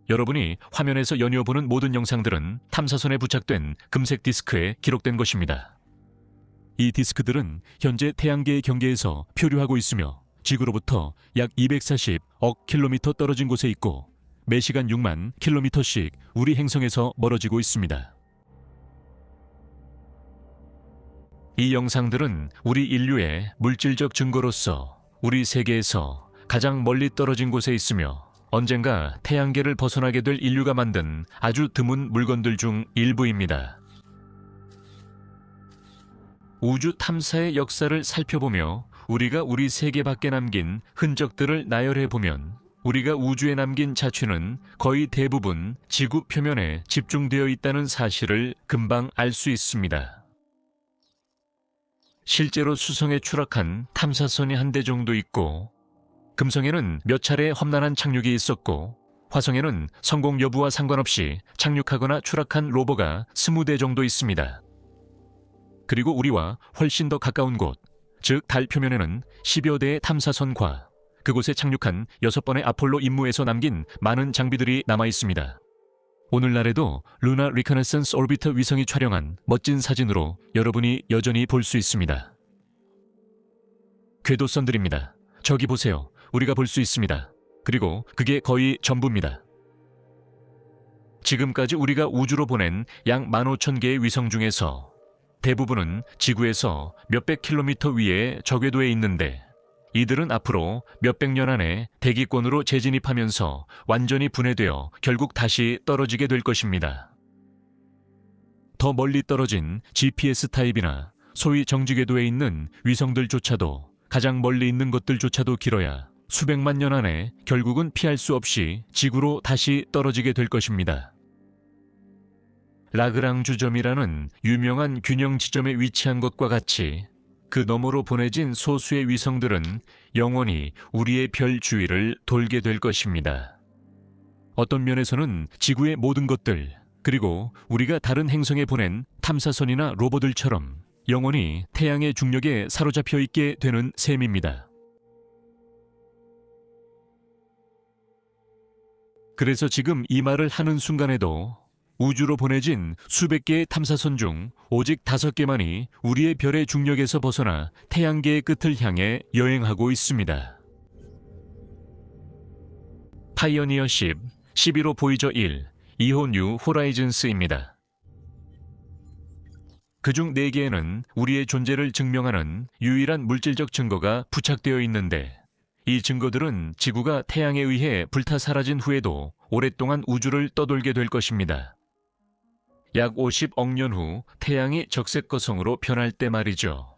여러분이 화면에서 연이어 보는 모든 영상들은 탐사선에 부착된 금색 디스크에 기록된 것입니다. 이 디스크들은 현재 태양계의 경계에서 표류하고 있으며 지구로부터 약 240억 킬로미터 떨어진 곳에 있고 매시간 6만 킬로미터씩 우리 행성에서 멀어지고 있습니다. 이 영상들은 우리 인류의 물질적 증거로서 우리 세계에서 가장 멀리 떨어진 곳에 있으며 언젠가 태양계를 벗어나게 될 인류가 만든 아주 드문 물건들 중 일부입니다. 우주 탐사의 역사를 살펴보며 우리가 우리 세계 밖에 남긴 흔적들을 나열해보면 우리가 우주에 남긴 자취는 거의 대부분 지구 표면에 집중되어 있다는 사실을 금방 알 수 있습니다. 실제로 수성에 추락한 탐사선이 한 대 정도 있고 금성에는 몇 차례 험난한 착륙이 있었고 화성에는 성공 여부와 상관없이 착륙하거나 추락한 로버가 20대 정도 있습니다. 그리고 우리와 훨씬 더 가까운 곳, 즉 달 표면에는 10여 대의 탐사선과 그곳에 착륙한 6번의 아폴로 임무에서 남긴 많은 장비들이 남아 있습니다. 오늘날에도 루나 리커네선스 오비터 위성이 촬영한 멋진 사진으로 여러분이 여전히 볼 수 있습니다. 궤도선들입니다. 저기 보세요. 우리가 볼 수 있습니다. 그리고 그게 거의 전부입니다. 지금까지 우리가 우주로 보낸 약 15,000개의 위성 중에서 대부분은 지구에서 몇백 킬로미터 위에 저궤도에 있는데 이들은 앞으로 몇백 년 안에 대기권으로 재진입하면서 완전히 분해되어 결국 다시 떨어지게 될 것입니다. 더 멀리 떨어진 GPS 타입이나 소위 정지궤도에 있는 위성들조차도 가장 멀리 있는 것들조차도 길어야 수백만 년 안에 결국은 피할 수 없이 지구로 다시 떨어지게 될 것입니다. 라그랑주 점이라는 유명한 균형 지점에 위치한 것과 같이 그 너머로 보내진 소수의 위성들은 영원히 우리의 별 주위를 돌게 될 것입니다. 어떤 면에서는 지구의 모든 것들, 그리고 우리가 다른 행성에 보낸 탐사선이나 로봇들처럼 영원히 태양의 중력에 사로잡혀 있게 되는 셈입니다. 그래서 지금 이 말을 하는 순간에도 우주로 보내진 수백 개의 탐사선 중 오직 5개만이 우리의 별의 중력에서 벗어나 태양계의 끝을 향해 여행하고 있습니다. 파이어니어 10, 11호 보이저 1, 2호 뉴 호라이즌스입니다. 그중 4개에는 우리의 존재를 증명하는 유일한 물질적 증거가 부착되어 있는데 이 증거들은 지구가 태양에 의해 불타 사라진 후에도 오랫동안 우주를 떠돌게 될 것입니다. 약 50억 년 후 태양이 적색거성으로 변할 때 말이죠.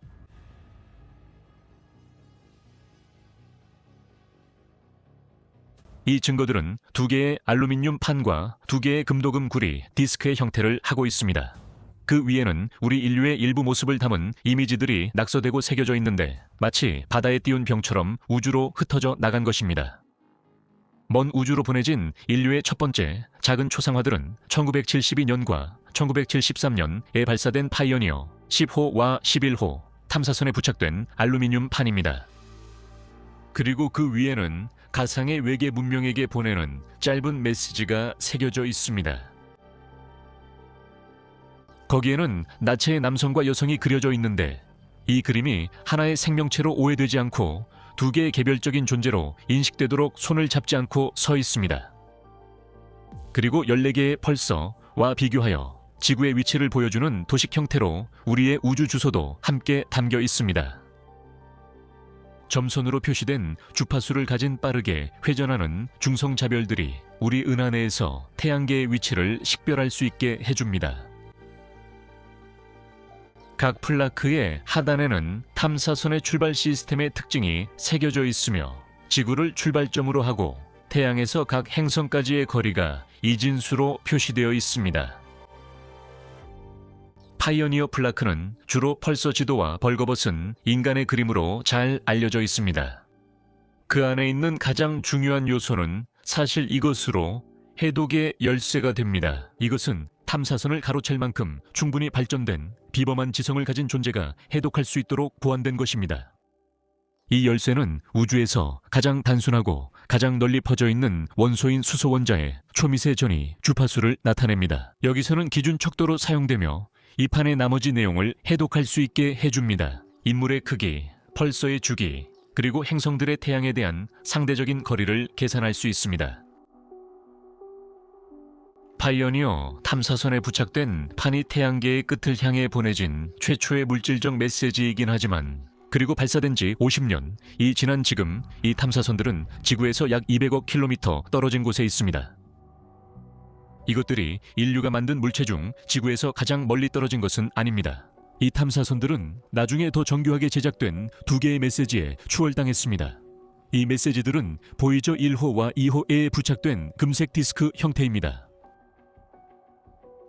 이 증거들은 2개의 알루미늄 판과 2개의 금도금 구리 디스크의 형태를 하고 있습니다. 그 위에는 우리 인류의 일부 모습을 담은 이미지들이 낙서되고 새겨져 있는데 마치 바다에 띄운 병처럼 우주로 흩어져 나간 것입니다. 먼 우주로 보내진 인류의 첫 번째 작은 초상화들은 1972년과 1973년에 발사된 파이어니어 10호와 11호 탐사선에 부착된 알루미늄 판입니다. 그리고 그 위에는 가상의 외계 문명에게 보내는 짧은 메시지가 새겨져 있습니다. 거기에는 나체의 남성과 여성이 그려져 있는데 이 그림이 하나의 생명체로 오해되지 않고 2개의 개별적인 존재로 인식되도록 손을 잡지 않고 서 있습니다. 그리고 14개의 펄서와 비교하여 지구의 위치를 보여주는 도식 형태로 우리의 우주 주소도 함께 담겨 있습니다. 점선으로 표시된 주파수를 가진 빠르게 회전하는 중성자별들이 우리 은하 내에서 태양계의 위치를 식별할 수 있게 해줍니다. 각 플라크의 하단에는 탐사선의 출발 시스템의 특징이 새겨져 있으며 지구를 출발점으로 하고 태양에서 각 행성까지의 거리가 이진수로 표시되어 있습니다. 파이어니어 플라크는 주로 펄서 지도와 벌거벗은 인간의 그림으로 잘 알려져 있습니다. 그 안에 있는 가장 중요한 요소는 사실 이것으로 해독의 열쇠가 됩니다. 이것은 탐사선을 가로챌 만큼 충분히 발전된 비범한 지성을 가진 존재가 해독할 수 있도록 보완된 것입니다. 이 열쇠는 우주에서 가장 단순하고 가장 널리 퍼져 있는 원소인 수소 원자의 초미세 전위 주파수를 나타냅니다. 여기서는 기준 척도로 사용되며 이 판의 나머지 내용을 해독할 수 있게 해줍니다. 인물의 크기, 펄서의 주기, 그리고 행성들의 태양에 대한 상대적인 거리를 계산할 수 있습니다. 파이어니어 탐사선에 부착된 판이 태양계의 끝을 향해 보내진 최초의 물질적 메시지이긴 하지만 그리고 발사된 지 50년, 이 지난 지금 이 탐사선들은 지구에서 약 200억 킬로미터 떨어진 곳에 있습니다. 이것들이 인류가 만든 물체 중 지구에서 가장 멀리 떨어진 것은 아닙니다. 이 탐사선들은 나중에 더 정교하게 제작된 두 개의 메시지에 추월당했습니다. 이 메시지들은 보이저 1호와 2호에 부착된 금색 디스크 형태입니다.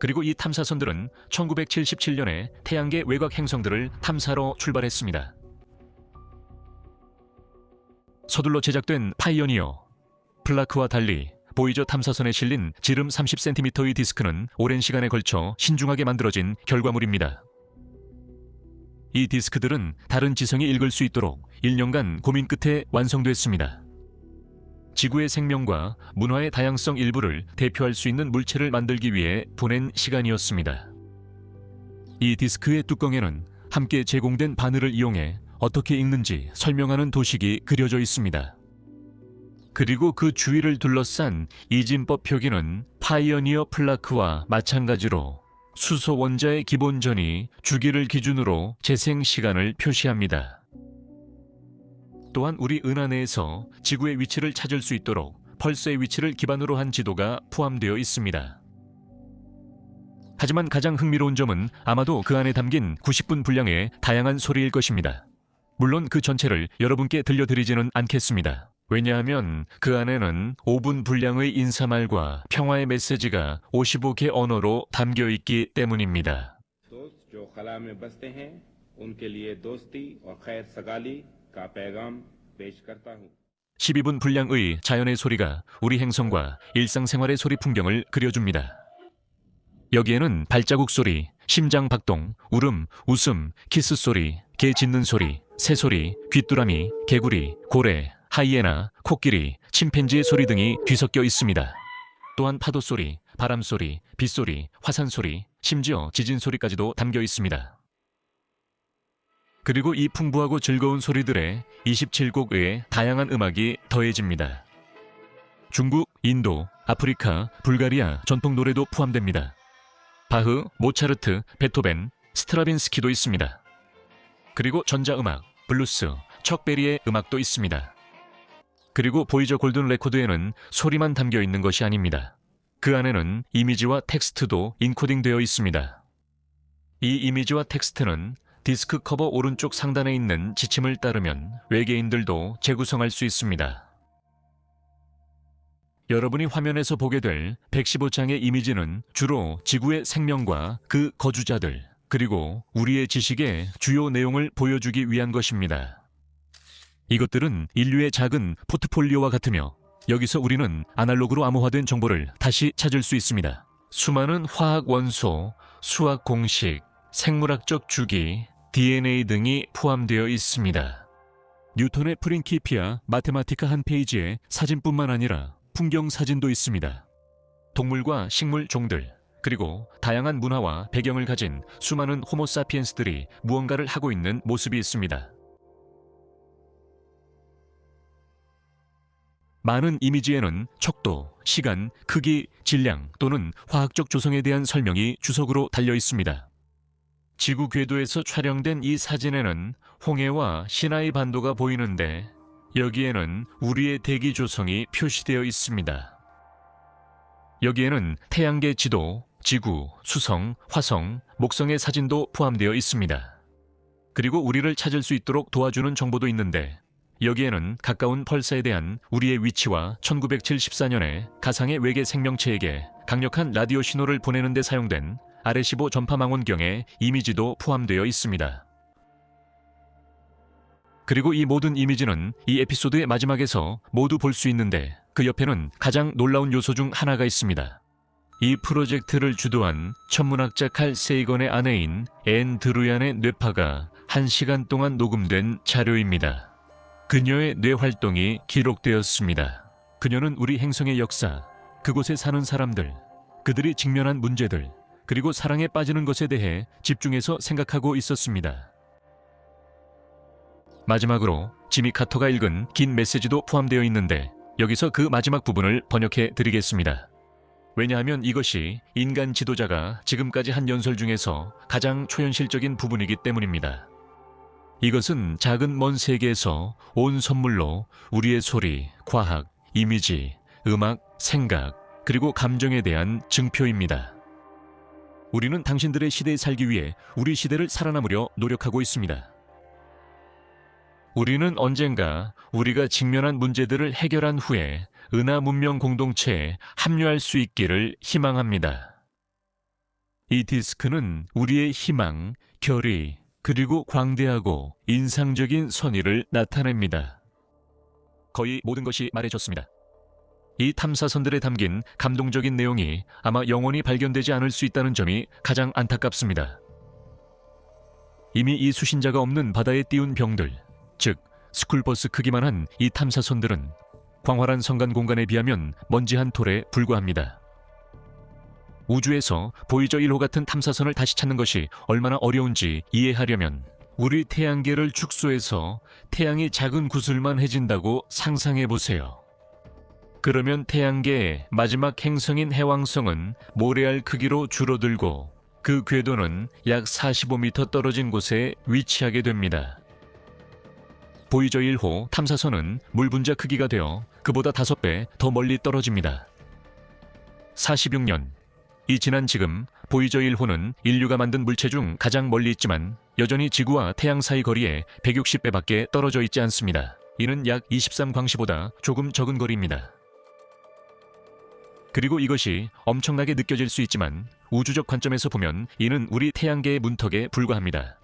그리고 이 탐사선들은 1977년에 태양계 외곽 행성들을 탐사로 출발했습니다. 서둘러 제작된 파이어니어, 플라크와 달리 보이저 탐사선에 실린 지름 30cm의 디스크는 오랜 시간에 걸쳐 신중하게 만들어진 결과물입니다. 이 디스크들은 다른 지성이 읽을 수 있도록 1년간 고민 끝에 완성됐습니다. 지구의 생명과 문화의 다양성 일부를 대표할 수 있는 물체를 만들기 위해 보낸 시간이었습니다. 이 디스크의 뚜껑에는 함께 제공된 바늘을 이용해 어떻게 읽는지 설명하는 도식이 그려져 있습니다. 그리고 그 주위를 둘러싼 이진법 표기는 파이어니어 플라크와 마찬가지로 수소 원자의 기본전이 주기를 기준으로 재생 시간을 표시합니다. 또한 우리 은하 내에서 지구의 위치를 찾을 수 있도록 펄서의 위치를 기반으로 한 지도가 포함되어 있습니다. 하지만 가장 흥미로운 점은 아마도 그 안에 담긴 90분 분량의 다양한 소리일 것입니다. 물론 그 전체를 여러분께 들려드리지는 않겠습니다. 왜냐하면 그 안에는 5분 분량의 인사말과 평화의 메시지가 55개 언어로 담겨 있기 때문입니다. 12분 분량의 자연의 소리가 우리 행성과 일상생활의 소리 풍경을 그려줍니다. 여기에는 발자국 소리, 심장 박동, 울음, 웃음, 키스 소리, 개 짖는 소리, 새 소리, 귀뚜라미, 개구리, 고래, 하이에나, 코끼리, 침팬지의 소리 등이 뒤섞여 있습니다. 또한 파도 소리, 바람 소리, 빗소리, 화산 소리, 심지어 지진 소리까지도 담겨 있습니다. 그리고 이 풍부하고 즐거운 소리들에 27곡의 다양한 음악이 더해집니다. 중국, 인도, 아프리카, 불가리아 전통 노래도 포함됩니다. 바흐, 모차르트, 베토벤, 스트라빈스키도 있습니다. 그리고 전자음악, 블루스, 척베리의 음악도 있습니다. 그리고 보이저 골든 레코드에는 소리만 담겨 있는 것이 아닙니다. 그 안에는 이미지와 텍스트도 인코딩되어 있습니다. 이 이미지와 텍스트는 디스크 커버 오른쪽 상단에 있는 지침을 따르면 외계인들도 재구성할 수 있습니다. 여러분이 화면에서 보게 될 115장의 이미지는 주로 지구의 생명과 그 거주자들, 그리고 우리의 지식의 주요 내용을 보여주기 위한 것입니다. 이것들은 인류의 작은 포트폴리오와 같으며 여기서 우리는 아날로그로 암호화된 정보를 다시 찾을 수 있습니다. 수많은 화학 원소, 수학 공식, 생물학적 주기, DNA 등이 포함되어 있습니다. 뉴턴의 프린키피아 마테마티카 한 페이지에 사진뿐만 아니라 풍경 사진도 있습니다. 동물과 식물 종들, 그리고 다양한 문화와 배경을 가진 수많은 호모사피엔스들이 무언가를 하고 있는 모습이 있습니다. 많은 이미지에는 척도, 시간, 크기, 질량 또는 화학적 조성에 대한 설명이 주석으로 달려 있습니다. 지구 궤도에서 촬영된 이 사진에는 홍해와 시나이 반도가 보이는데 여기에는 우리의 대기 조성이 표시되어 있습니다. 여기에는 태양계 지도, 지구, 수성, 화성, 목성의 사진도 포함되어 있습니다. 그리고 우리를 찾을 수 있도록 도와주는 정보도 있는데 여기에는 가까운 펄사에 대한 우리의 위치와 1974년에 가상의 외계 생명체에게 강력한 라디오 신호를 보내는 데 사용된 아레시보 전파망원경의 이미지도 포함되어 있습니다. 그리고 이 모든 이미지는 이 에피소드의 마지막에서 모두 볼 수 있는데 그 옆에는 가장 놀라운 요소 중 하나가 있습니다. 이 프로젝트를 주도한 천문학자 칼 세이건의 아내인 앤 드루얀의 뇌파가 1시간 동안 녹음된 자료입니다. 그녀의 뇌 활동이 기록되었습니다. 그녀는 우리 행성의 역사, 그곳에 사는 사람들, 그들이 직면한 문제들, 그리고 사랑에 빠지는 것에 대해 집중해서 생각하고 있었습니다. 마지막으로 지미 카터가 읽은 긴 메시지도 포함되어 있는데 여기서 그 마지막 부분을 번역해 드리겠습니다. 왜냐하면 이것이 인간 지도자가 지금까지 한 연설 중에서 가장 초현실적인 부분이기 때문입니다. 이것은 작은 먼 세계에서 온 선물로 우리의 소리, 과학, 이미지, 음악, 생각, 그리고 감정에 대한 증표입니다. 우리는 당신들의 시대에 살기 위해 우리 시대를 살아남으려 노력하고 있습니다. 우리는 언젠가 우리가 직면한 문제들을 해결한 후에 은하 문명 공동체에 합류할 수 있기를 희망합니다. 이 디스크는 우리의 희망, 결의, 그리고 광대하고 인상적인 선의를 나타냅니다. 거의 모든 것이 말해졌습니다. 이 탐사선들에 담긴 감동적인 내용이 아마 영원히 발견되지 않을 수 있다는 점이 가장 안타깝습니다. 이미 이 수신자가 없는 바다에 띄운 병들, 즉 스쿨버스 크기만 한 이 탐사선들은 광활한 성간 공간에 비하면 먼지 한 톨에 불과합니다. 우주에서 보이저 1호 같은 탐사선을 다시 찾는 것이 얼마나 어려운지 이해하려면 우리 태양계를 축소해서 태양이 작은 구슬만 해진다고 상상해 보세요. 그러면 태양계의 마지막 행성인 해왕성은 모래알 크기로 줄어들고 그 궤도는 약 45m 떨어진 곳에 위치하게 됩니다. 보이저 1호 탐사선은 물 분자 크기가 되어 그보다 5배 더 멀리 떨어집니다. 46년, 이 지난 지금 보이저 1호는 인류가 만든 물체 중 가장 멀리 있지만 여전히 지구와 태양 사이 거리에 160배밖에 떨어져 있지 않습니다. 이는 약 23광시보다 조금 적은 거리입니다. 그리고 이것이 엄청나게 느껴질 수 있지만 우주적 관점에서 보면 이는 우리 태양계의 문턱에 불과합니다.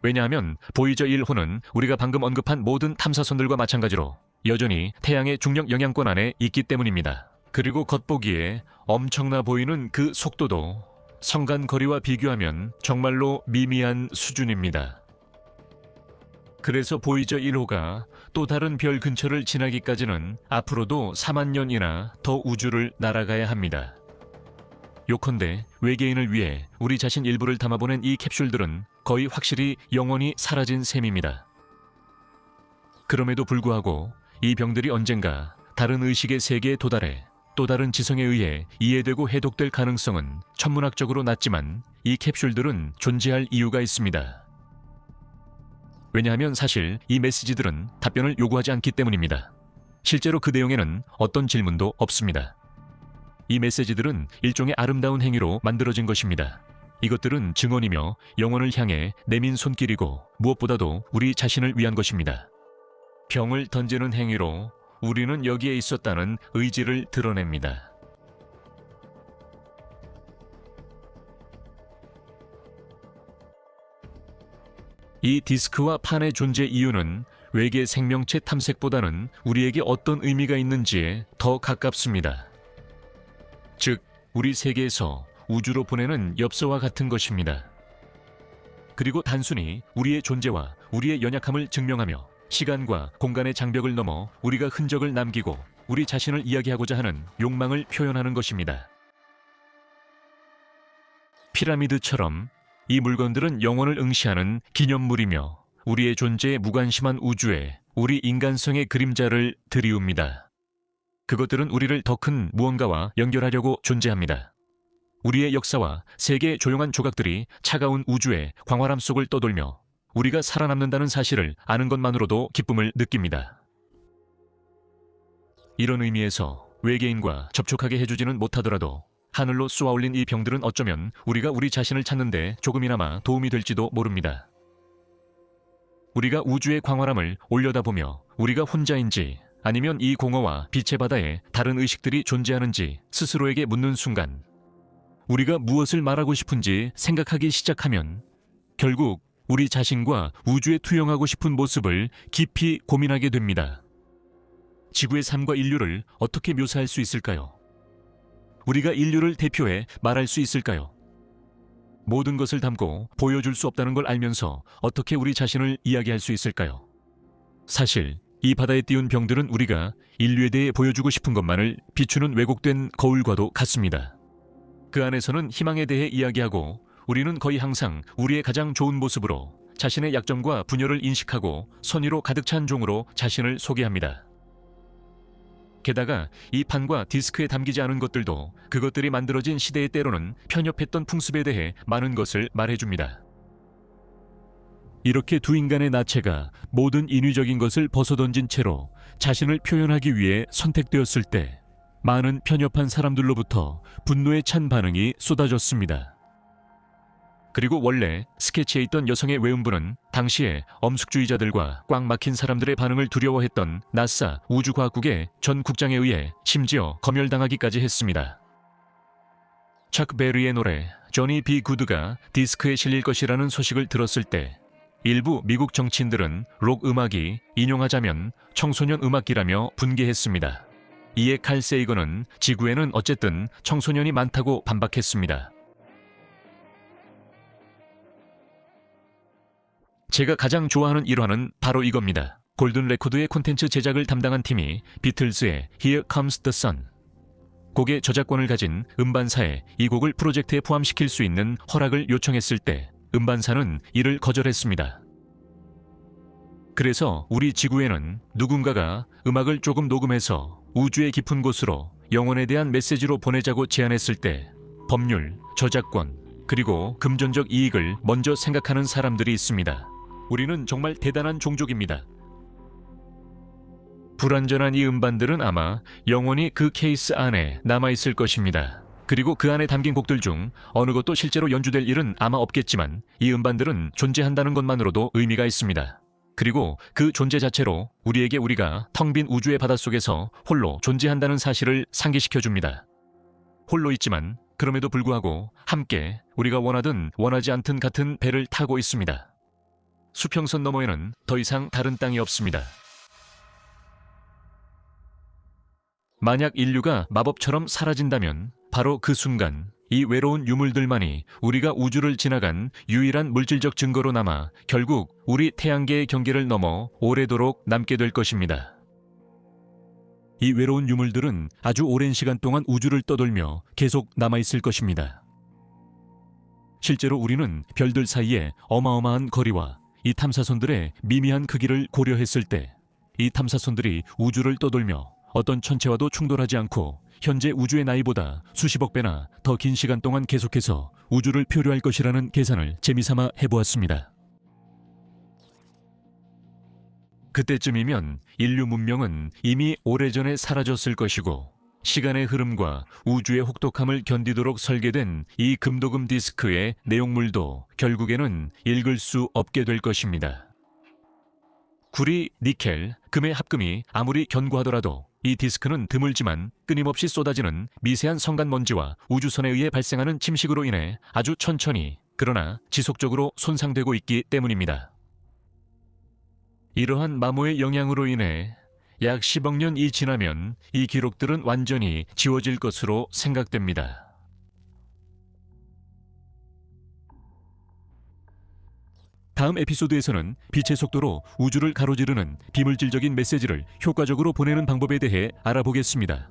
왜냐하면 보이저 1호는 우리가 방금 언급한 모든 탐사선들과 마찬가지로 여전히 태양의 중력 영향권 안에 있기 때문입니다. 그리고 겉보기에 엄청나 보이는 그 속도도 성간 거리와 비교하면 정말로 미미한 수준입니다. 그래서 보이저 1호가 또 다른 별 근처를 지나기까지는 앞으로도 4만 년이나 더 우주를 날아가야 합니다. 요컨대 외계인을 위해 우리 자신 일부를 담아보낸 이 캡슐들은 거의 확실히 영원히 사라진 셈입니다. 그럼에도 불구하고 이 병들이 언젠가 다른 의식의 세계에 도달해 또 다른 지성에 의해 이해되고 해독될 가능성은 천문학적으로 낮지만 이 캡슐들은 존재할 이유가 있습니다. 왜냐하면 사실 이 메시지들은 답변을 요구하지 않기 때문입니다. 실제로 그 내용에는 어떤 질문도 없습니다. 이 메시지들은 일종의 아름다운 행위로 만들어진 것입니다. 이것들은 증언이며 영혼을 향해 내민 손길이고 무엇보다도 우리 자신을 위한 것입니다. 병을 던지는 행위로 우리는 여기에 있었다는 의지를 드러냅니다. 이 디스크와 판의 존재 이유는 외계 생명체 탐색보다는 우리에게 어떤 의미가 있는지에 더 가깝습니다. 즉, 우리 세계에서 우주로 보내는 엽서와 같은 것입니다. 그리고 단순히 우리의 존재와 우리의 연약함을 증명하며 시간과 공간의 장벽을 넘어 우리가 흔적을 남기고 우리 자신을 이야기하고자 하는 욕망을 표현하는 것입니다. 피라미드처럼 이 물건들은 영혼을 응시하는 기념물이며 우리의 존재에 무관심한 우주에 우리 인간성의 그림자를 드리웁니다. 그것들은 우리를 더 큰 무언가와 연결하려고 존재합니다. 우리의 역사와 세계의 조용한 조각들이 차가운 우주의 광활함 속을 떠돌며 우리가 살아남는다는 사실을 아는 것만으로도 기쁨을 느낍니다. 이런 의미에서 외계인과 접촉하게 해주지는 못하더라도 하늘로 쏘아올린 이 병들은 어쩌면 우리가 우리 자신을 찾는 데 조금이나마 도움이 될지도 모릅니다. 우리가 우주의 광활함을 올려다보며 우리가 혼자인지 아니면 이 공허와 빛의 바다에 다른 의식들이 존재하는지 스스로에게 묻는 순간 우리가 무엇을 말하고 싶은지 생각하기 시작하면 결국 우리 자신과 우주에 투영하고 싶은 모습을 깊이 고민하게 됩니다. 지구의 삶과 인류를 어떻게 묘사할 수 있을까요? 우리가 인류를 대표해 말할 수 있을까요? 모든 것을 담고 보여줄 수 없다는 걸 알면서 어떻게 우리 자신을 이야기할 수 있을까요? 사실 이 바다에 띄운 병들은 우리가 인류에 대해 보여주고 싶은 것만을 비추는 왜곡된 거울과도 같습니다. 그 안에서는 희망에 대해 이야기하고 우리는 거의 항상 우리의 가장 좋은 모습으로 자신의 약점과 분열을 인식하고 선의로 가득 찬 종으로 자신을 소개합니다. 게다가 이 판과 디스크에 담기지 않은 것들도 그것들이 만들어진 시대의 때로는 편협했던 풍습에 대해 많은 것을 말해줍니다. 이렇게 두 인간의 나체가 모든 인위적인 것을 벗어던진 채로 자신을 표현하기 위해 선택되었을 때 많은 편협한 사람들로부터 분노에 찬 반응이 쏟아졌습니다. 그리고 원래 스케치에 있던 여성의 외음부는 당시에 엄숙주의자들과 꽉 막힌 사람들의 반응을 두려워했던 나사 우주과학국의 전 국장에 의해 심지어 검열당하기까지 했습니다. 척 베리의 노래 조니 비 굿가 디스크에 실릴 것이라는 소식을 들었을 때 일부 미국 정치인들은 록 음악이 인용하자면 청소년 음악기라며 분개했습니다. 이에 칼 세이건은 지구에는 어쨌든 청소년이 많다고 반박했습니다. 제가 가장 좋아하는 일화는 바로 이겁니다. 골든 레코드의 콘텐츠 제작을 담당한 팀이 비틀즈의 Here Comes the Sun 곡의 저작권을 가진 음반사에 이 곡을 프로젝트에 포함시킬 수 있는 허락을 요청했을 때 음반사는 이를 거절했습니다. 그래서 우리 지구에는 누군가가 음악을 조금 녹음해서 우주의 깊은 곳으로 영혼에 대한 메시지로 보내자고 제안했을 때 법률, 저작권, 그리고 금전적 이익을 먼저 생각하는 사람들이 있습니다. 우리는 정말 대단한 종족입니다. 불완전한 이 음반들은 아마 영원히 그 케이스 안에 남아있을 것입니다. 그리고 그 안에 담긴 곡들 중 어느 것도 실제로 연주될 일은 아마 없겠지만 이 음반들은 존재한다는 것만으로도 의미가 있습니다. 그리고 그 존재 자체로 우리에게 우리가 텅 빈 우주의 바닷속에서 홀로 존재한다는 사실을 상기시켜줍니다. 홀로 있지만 그럼에도 불구하고 함께 우리가 원하든 원하지 않든 같은 배를 타고 있습니다. 수평선 너머에는 더 이상 다른 땅이 없습니다. 만약 인류가 마법처럼 사라진다면 바로 그 순간 이 외로운 유물들만이 우리가 우주를 지나간 유일한 물질적 증거로 남아 결국 우리 태양계의 경계를 넘어 오래도록 남게 될 것입니다. 이 외로운 유물들은 아주 오랜 시간 동안 우주를 떠돌며 계속 남아있을 것입니다. 실제로 우리는 별들 사이의 어마어마한 거리와 이 탐사선들의 미미한 크기를 고려했을 때 이 탐사선들이 우주를 떠돌며 어떤 천체와도 충돌하지 않고 현재 우주의 나이보다 수십억 배나 더 긴 시간 동안 계속해서 우주를 표류할 것이라는 계산을 재미삼아 해보았습니다. 그때쯤이면 인류 문명은 이미 오래전에 사라졌을 것이고 시간의 흐름과 우주의 혹독함을 견디도록 설계된 이 금도금 디스크의 내용물도 결국에는 읽을 수 없게 될 것입니다. 구리, 니켈, 금의 합금이 아무리 견고하더라도 이 디스크는 드물지만 끊임없이 쏟아지는 미세한 성간먼지와 우주선에 의해 발생하는 침식으로 인해 아주 천천히 그러나 지속적으로 손상되고 있기 때문입니다. 이러한 마모의 영향으로 인해 약 10억 년이 지나면 이 기록들은 완전히 지워질 것으로 생각됩니다. 다음 에피소드에서는 빛의 속도로 우주를 가로지르는 비물질적인 메시지를 효과적으로 보내는 방법에 대해 알아보겠습니다.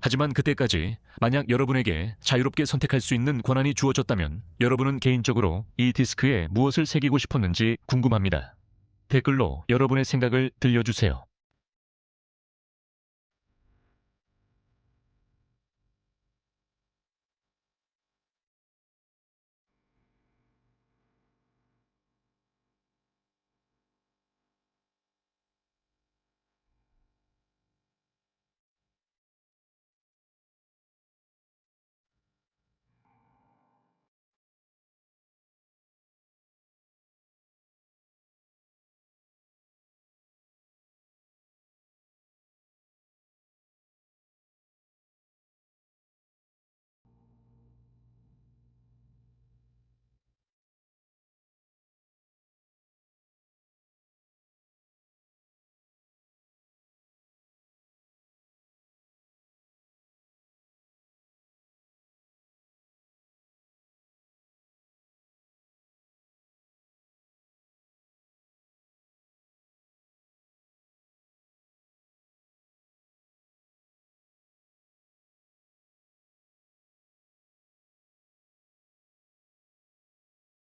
하지만 그때까지 만약 여러분에게 자유롭게 선택할 수 있는 권한이 주어졌다면 여러분은 개인적으로 이 디스크에 무엇을 새기고 싶었는지 궁금합니다. 댓글로 여러분의 생각을 들려주세요.